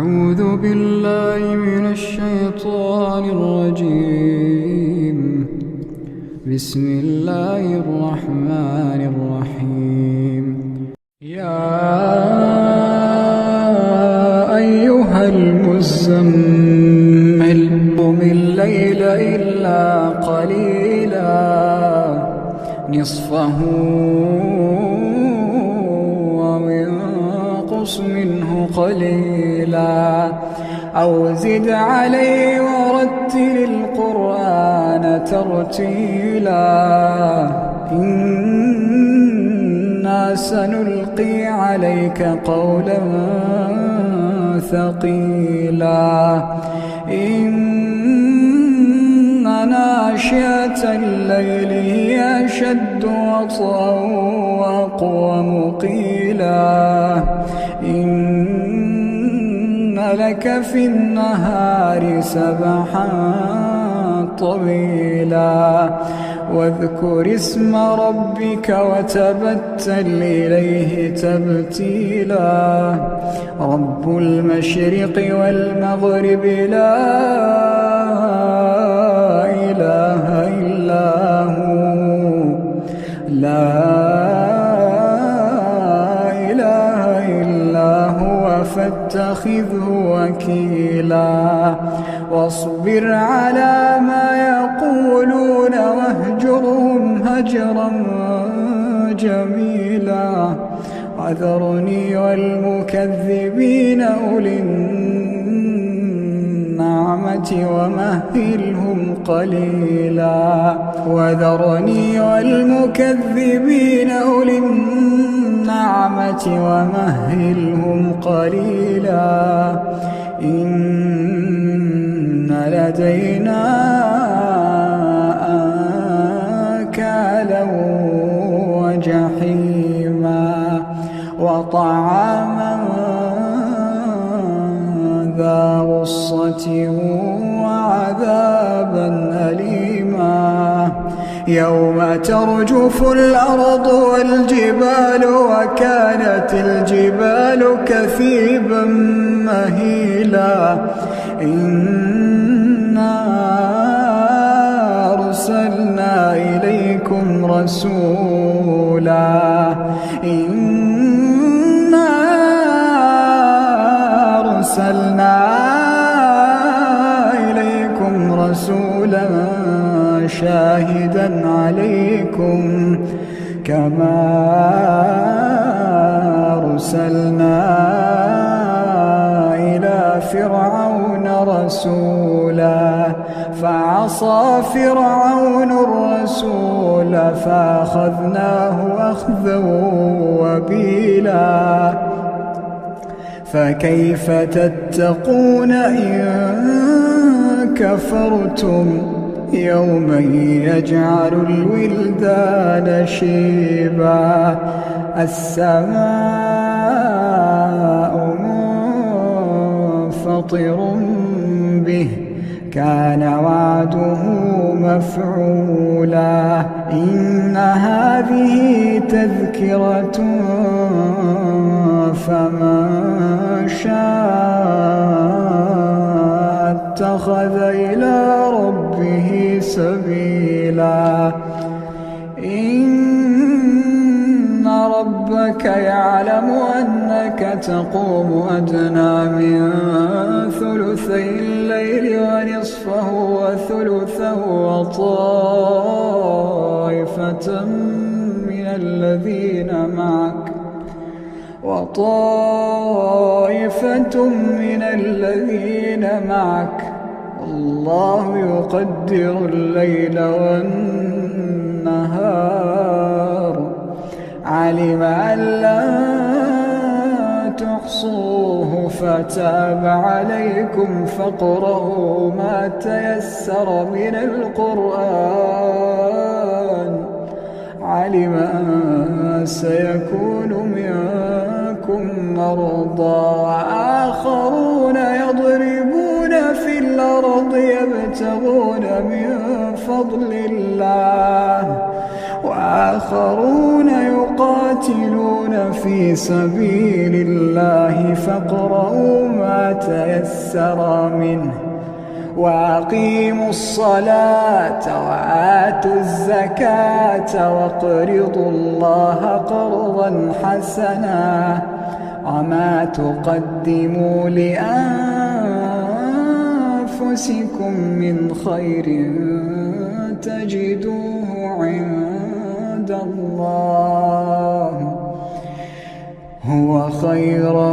أعوذ بالله من الشيطان الرجيم. بسم الله الرحمن الرحيم. يا أيها المزمل قم الليل إلا قليلا نصفه أو انقص منه قليلا أو زد عليه ورتل القرآن ترتيلا إنا سنلقي عليك قولا ثقيلا إن ناشئة الليل هي أشد وطئا وأقوم قيلا إن لك في النهار سبحا طويلا واذكر اسم ربك وتبتل إليه تبتيلا رب المشرق والمغرب لا إله إلا هو فاتخذه وكيلا واصبر على ما يقولون واهجرهم هجرا جميلا وذرني والمكذبين أولي النعمة ومهلهم قليلا وذرني والمكذبين أولي النعمة ومهلهم قليلا إن لدينا أنكالا وجحيما وطعاما ذا غصة وعذابا أليما يوم ترجف الأرض والجبال وكانت الجبال كثيبا مهيلا إنا أرسلنا إليكم رسولا شاهدا عليكم كما أرسلنا إلى فرعون رسولا فعصى فرعون الرسول فأخذناه أخذا وبيلا فكيف تتقون إن كفرتم يوما يجعل الولدان شيبا السماء منفطر به كان وعده مفعولا إن هذه تذكرة فمن شاء اتخذ إلى ربه سبيلا إن ربك يعلم أنك تقوم أدنى من ثلثي الليل ونصفه وثلثه وطائفة من الذين معك الله يقدر الليل والنهار علم أن لا تحصوه فتاب عليكم فاقرؤوا ما تيسر من القرآن علم أن سيكون منكم مرضى وآخرون يضربون في الأرض يبتغون من فضل الله وآخرون يقاتلون في سبيل الله فاقرؤوا ما تيسر منه وأقيموا الصلاة وآتوا الزكاة واقرضوا الله قرضا حسنا وما تقدموا لأنفسكم من خير تجدوه عند الله هو خيرا